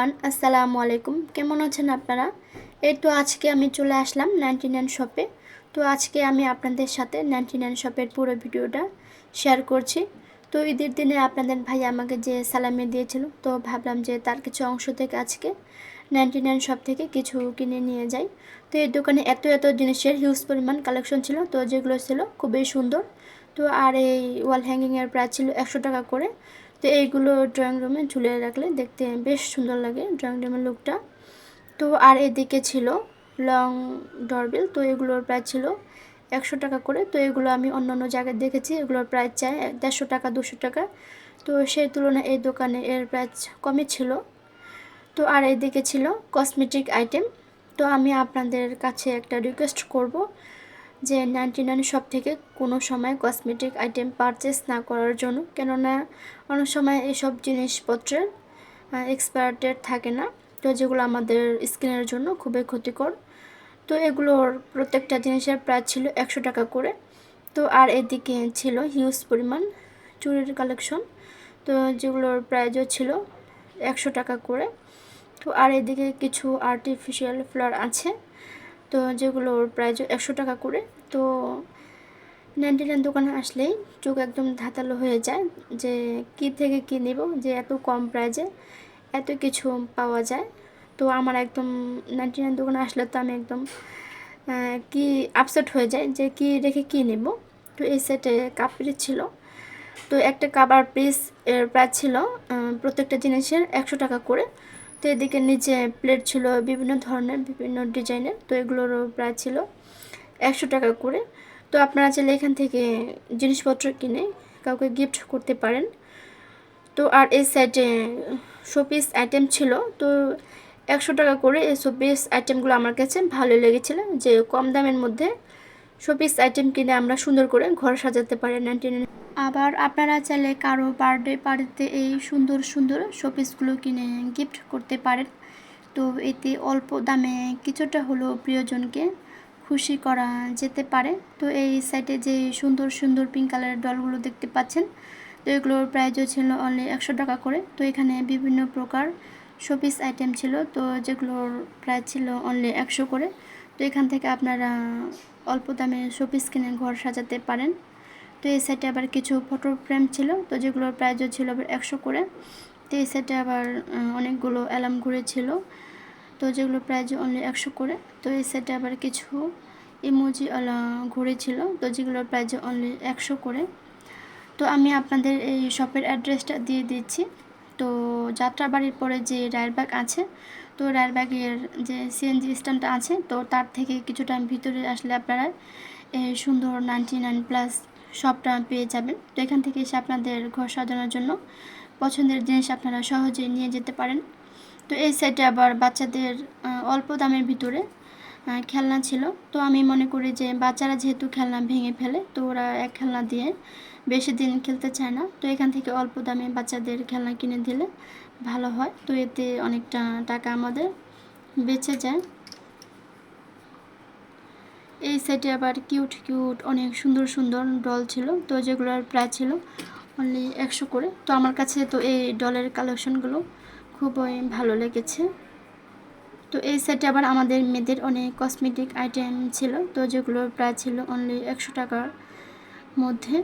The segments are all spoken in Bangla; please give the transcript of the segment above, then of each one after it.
এভরিওয়ান, আসসালামু আলাইকুম। কেমন আছেন আপনারা? এই তো আজকে আমি চলে আসলাম 99 শপে। তো আজকে আমি আপনাদের সাথে 99 শপের পুরো ভিডিওটা শেয়ার করছি। তো ঈদের দিনে আপনাদের ভাই আমাকে যে সালামি দিয়েছিল, তো ভাবলাম যে তার কিছু অংশ থেকে আজকে 99 শপ থেকে কিছু কিনে নিয়ে যাই। তো এই দোকানে এত এত জিনিসের হিউজ পরিমাণ কালেকশন ছিল, তো যেগুলো ছিল খুবই সুন্দর। তো আর এই ওয়াল হ্যাঙ্গিংয়ের প্রাইস ছিল 100 টাকা করে। তো এইগুলো ড্রয়িং রুমে ঝুলিয়ে রাখলে দেখতে বেশ সুন্দর লাগে ড্রয়িং রুমের লুকটা। তো আর এদিকে ছিল লং ডরবেল, তো এগুলোর প্রাইস ছিল 100 টাকা করে। তো এগুলো আমি অন্য অন্য জায়গায় দেখেছি, এগুলোর প্রাইস চাই 150 টাকা 200 টাকা। তো সেই তুলনায় এই দোকানে এর প্রাইস কমই ছিল। তো আর এদিকে ছিল কসমেটিক আইটেম। তো আমি আপনাদের কাছে একটা রিকোয়েস্ট করব যে 99 শপ থেকে কোনো সময় কসমেটিক আইটেম পারচেস না করার জন্য, কেননা অনেক সময় এসব জিনিসপত্রের এক্সপায়ার ডেট থাকে না, তো যেগুলো আমাদের স্কিনের জন্য খুবই ক্ষতিকর। তো এগুলোর প্রত্যেকটা জিনিসের প্রাইস ছিল 100 টাকা করে। তো আর এদিকে ছিল হিউজ পরিমাণ চুড়ির কালেকশন, তো যেগুলোর প্রাইসও ছিল 100 টাকা করে। তো আর এদিকে কিছু আর্টিফিশিয়াল ফ্লাওয়ার আছে, তো যেগুলোর প্রাইসও 100 টাকা করে। তো 99 দোকানে আসলেই চোখ একদম ধাঁধালো হয়ে যায় যে কী থেকে কী নেব, যে এত কম প্রাইসে এত কিছু পাওয়া যায়। তো আমার একদম 99 দোকানে আসলে তো আমি একদম কি আপসেট হয়ে যায় যে কি রেখে কী নেব। তো এই সেটে কাপ পিস ছিল, তো একটা কাবার পিস এর প্রাইস ছিল প্রত্যেকটা জিনিসের 100 টাকা করে। তো এদিকে নিচে প্লেট ছিল বিভিন্ন ধরনের বিভিন্ন ডিজাইনের, তো এগুলোরও প্রাইস ছিল 100 টাকা করে। তো আপনারা চাইলে এখান থেকে জিনিসপত্র কিনে কাউকে গিফট করতে পারেন। তো আর এই সাইডে শোপিস আইটেম ছিল, তো 100 টাকা করে এই শোপিস আইটেমগুলো আমার কাছে ভালো লেগেছিলো, যে কম দামের মধ্যে শোপিস আইটেম কিনে আমরা সুন্দর করে ঘর সাজাতে পারি 99। আবার আপনারা চাইলে কারো বার্থডে পার্টিতে এই সুন্দর সুন্দর শোপিসগুলো কিনে গিফট করতে পারেন। তো এতে অল্প দামে কিছুটা হলেও প্রিয়জনকে খুশি করা যেতে পারে। তো এই সাইডে যে সুন্দর সুন্দর পিঙ্ক কালারের ডলগুলো দেখতে পাচ্ছেন, তো এগুলোর প্রাইসও ছিল অনলি 100 টাকা করে। তো এখানে বিভিন্ন প্রকার শোপিস আইটেম ছিল, তো যেগুলোর প্রাইস ছিল অনলি 100 করে। তো এখান থেকে আপনারা অল্প দামে শোপিস কিনে ঘর সাজাতে পারেন। তো এই সাইডে আবার কিছু ফটো ফ্রেম ছিল, তো যেগুলোর প্রাইসও ছিল আবার 100 করে। তো এই সাইডে আবার অনেকগুলো অ্যালার্ম ঘুরে ছিল, তো যেগুলো প্রাইস অনলি 100 করে। তো এই সাইডে আবার কিছু ইমোজিওয়ালা ঘড়ি ছিল, তো যেগুলোর প্রাইস অনলি 100 করে। তো আমি আপনাদের এই শপের অ্যাড্রেসটা দিয়ে দিচ্ছি। তো যাত্রাবাড়ির পরে যে রায়েরবাগ আছে, তো রায়েরবাগের যে সিএনজি স্ট্যান্ডটা আছে, তো তার থেকে কিছুটা ভিতরে আসলে আপনারা এই সুন্দর 99 প্লাস শপটা পেয়ে যাবেন। তো এখান থেকে এসে আপনাদের ঘর সাজানোর জন্য পছন্দের জিনিস আপনারা সহজেই নিয়ে যেতে পারেন। তো এই সাইডে আবার বাচ্চাদের অল্প দামের ভিতরে খেলনা ছিল। তো আমি মনে করি যে বাচ্চারা যেহেতু খেলনা ভেঙে ফেলে, তো ওরা এক খেলনা দিয়ে বেশি দিন খেলতে চায় না, তো এখান থেকে অল্প দামে বাচ্চাদের খেলনা কিনে দিলে ভালো হয়। তো এতে অনেকটা টাকা আমাদের বেঁচে যায়। এই সাইডে আবার কিউট কিউট অনেক সুন্দর সুন্দর ডল ছিল, তো যেগুলোর প্রাইস ছিল অনলি 100 করে। তো আমার কাছে তো এই ডলের কালেকশনগুলো খুবই ভালো লেগেছে। তো এই সাইডে আবার আমাদের মেয়েদের অনেক কসমেটিক আইটেম ছিল, তো যেগুলোর প্রাইস ছিল অনলি 100 টাকার মধ্যে।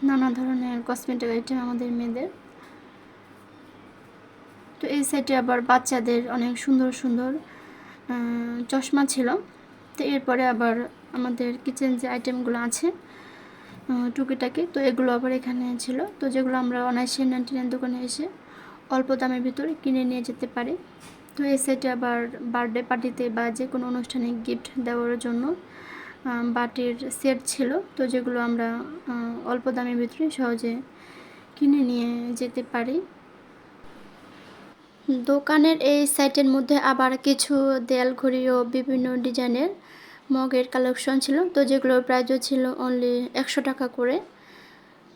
নানা ধরনের কসমেটিক আইটেম আমাদের মেয়েদের। তো এই সাইডে আবার বাচ্চাদের অনেক সুন্দর সুন্দর চশমা ছিল। তো এরপরে আবার আমাদের কিচেন যে আইটেমগুলো আছে টুকিটাকি, তো এগুলো আবার এখানে ছিল, তো যেগুলো আমরা অনায়াসে 99 দোকানে এসে অল্প দামের ভিতরে কিনে নিয়ে যেতে পারি। তো এই সাইডে আবার বার্থডে পার্টিতে বা যে কোনো অনুষ্ঠানে গিফট দেওয়ার জন্য বাটির সেট ছিল, তো যেগুলো আমরা অল্প দামের ভিতরে সহজে কিনে নিয়ে যেতে পারি। দোকানের এই সাইটের মধ্যে আবার কিছু দেয়াল ঘড়ি ও বিভিন্ন ডিজাইনের মগের কালেকশন ছিল, তো যেগুলোর প্রাইসও ছিল অনলি 100 টাকা করে।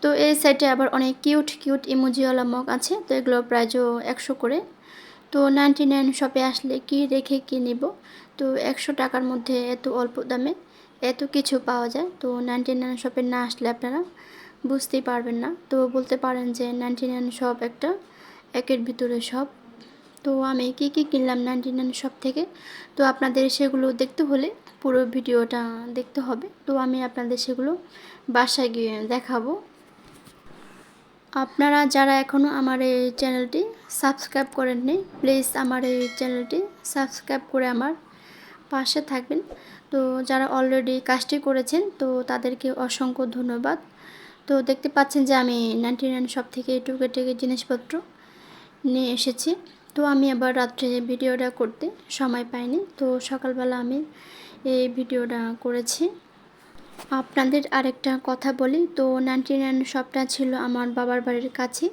তো এই সাইটে আবার অনেক কিউট কিউট ইমোজিওয়ালা মগ আছে, তো এগুলোর প্রাইসও 100 করে। তো 99 শপে আসলে কি রেখে কি নেব, তো 100 টাকার মধ্যে এত অল্প দামে এত কিছু পাওয়া যায়। তো 99 শপে না আসলে আপনারা বুঝতেই পারবেন না। তো বলতে পারেন যে 99 শপ একটা একের ভিতরে সব। তো আমি কী কী কিনলাম 99 শপ থেকে, তো আপনাদের সেগুলো দেখতে হলে পুরো ভিডিওটা দেখতে হবে। তো আমি আপনাদের সেগুলো বাসায় গিয়ে দেখাবো। আপনারা যারা এখনও আমার এই চ্যানেলটি সাবস্ক্রাইব করেননি, প্লিজ আমার এই চ্যানেলটি সাবস্ক্রাইব করে আমার পাশে থাকবেন। তো যারা অলরেডি কাজটি করেছেন তো তাদেরকে অসংখ্য ধন্যবাদ। তো দেখতে পাচ্ছেন যে আমি 99 শপ থেকে টুকিটাকি জিনিসপত্র নিয়ে এসেছি। তো আমি আবার রাত্রে ভিডিওটা করতে সময় পাইনি, তো সকালবেলা আমি এই ভিডিওটা করেছি। আপনাদের আরেকটা কথা বলি, তো 99 শপটা ছিল আমার বাবার বাড়ির কাছে।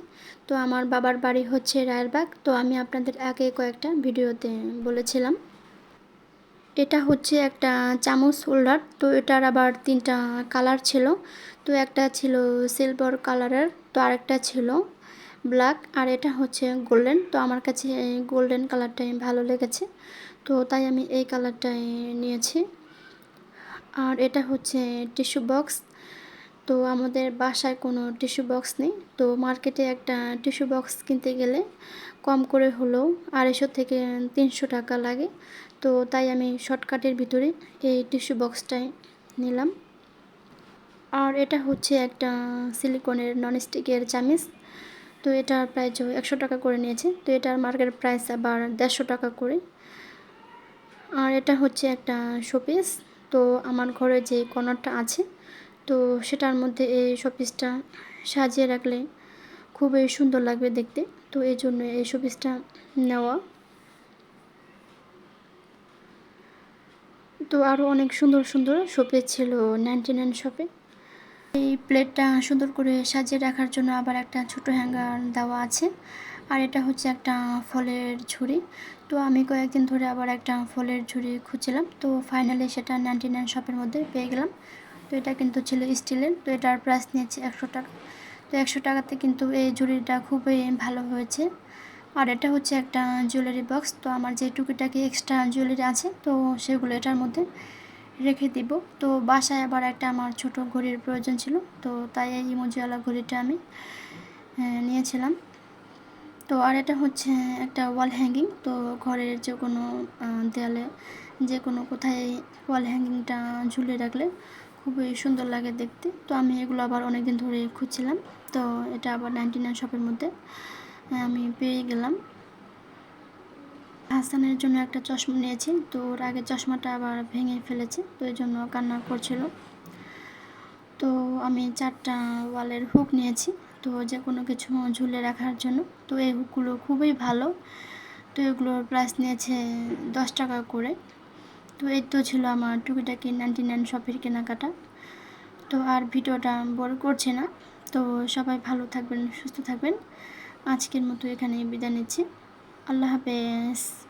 তো আমার বাবার বাড়ি হচ্ছে রায়েরবাগ। তো আমি আপনাদের আগে কয়েকটা ভিডিওতে বলেছিলাম। এটা হচ্ছে একটা চামচ হোল্ডার। তো এটার আবার 3টা কালার ছিল। তো একটা ছিল সিলভার কালারের, তো আরেকটা ছিল ব্ল্যাক, আর এটা হচ্ছে গোল্ডেন। তো আমার কাছে এই গোল্ডেন কালারটাই ভালো লেগেছে, তো তাই আমি এই কালারটাই নিয়েছি। আর এটা হচ্ছে টিস্যু বক্স। তো আমাদের বাসায় কোনো টিস্যু বক্স নেই, তো মার্কেটে একটা টিস্যু বক্স কিনতে গেলে কম করে হলেও 250 থেকে 300 টাকা লাগে। তো তাই আমি শর্টকাটের ভিতরে এই টিস্যু বক্সটাই নিলাম। আর এটা হচ্ছে একটা সিলিকনের ননস্টিকের চামিচ। তো এটার প্রাইস 100 টাকা করে নিয়েছে। তো এটার মার্কেট প্রাইস আবার 150 টাকা করে। আর এটা হচ্ছে একটা শোপিস। তো আমার ঘরে যে কর্নারটা আছে, তো সেটার মধ্যে এই শোপিসটা সাজিয়ে রাখলে খুবই সুন্দর লাগবে দেখতে। তো এই জন্য এই শোপিসটা নেওয়া। তো আরও অনেক সুন্দর সুন্দর শোপিস ছিল 99 শপে। এই প্লেটটা সুন্দর করে সাজিয়ে রাখার জন্য আবার একটা ছোট হ্যাঙ্গার দেওয়া আছে। আর এটা হচ্ছে একটা ফলের ঝুড়ি। তো আমি কয়েকদিন ধরে আবার একটা ফলের ঝুড়ি খুঁজছিলাম, তো ফাইনালি সেটা 99 শপের মধ্যে পেয়ে গেলাম। তো এটা কিন্তু ছিল স্টিলের। তো এটার প্রাইস নিয়েছে 100 টাকা। তো 100 টাকাতে কিন্তু এই ঝুড়িটা খুবই ভালো হয়েছে। আর এটা হচ্ছে একটা জুয়েলারি বক্স। তো আমার যে টুকিটাকি এক্সট্রা জুয়েলারি আছে, তো সেগুলো এটার মধ্যে রেখে দিব। তো বাসায় আবার একটা আমার ছোট ঘড়ির প্রয়োজন ছিল, তো তাই এই ইমোজিওয়ালা ঘড়িটা আমি নিয়েছিলাম। তো আর এটা হচ্ছে একটা ওয়াল হ্যাঙ্গিং। তো ঘরের যে কোনো দেয়ালে যে কোনো কোথায় ওয়াল হ্যাঙ্গিংটা ঝুলিয়ে রাখলে খুবই সুন্দর লাগে দেখতে। তো আমি এগুলো আবার অনেক দিন ধরে খুঁজছিলাম, তো এটা আবার 99 শপের মধ্যে আমি পেয়ে গেলাম। হাসানের জন্য একটা চশমা নিয়েছি। তো ওর আগের চশমাটা আবার ভেঙে ফেলেছে, তো এই জন্য কান্না করছিল। তো আমি 4টা ওয়ালের হুক নিয়েছি, তো যে কোনো কিছু ঝুলে রাখার জন্য। তো এই হুকগুলো খুবই ভালো। তো এগুলোর প্রাইস নিয়েছে 10 টাকা করে। তো এই তো ছিল আমার টুকিটাকি 99 শপের কেনাকাটা। তো আর ভিডিওটা বড় করছে না। তো সবাই ভালো থাকবেন, সুস্থ থাকবেন। আজকের মতো এখানে বিদায় নিচ্ছি। আল্লাহ হাফেজ।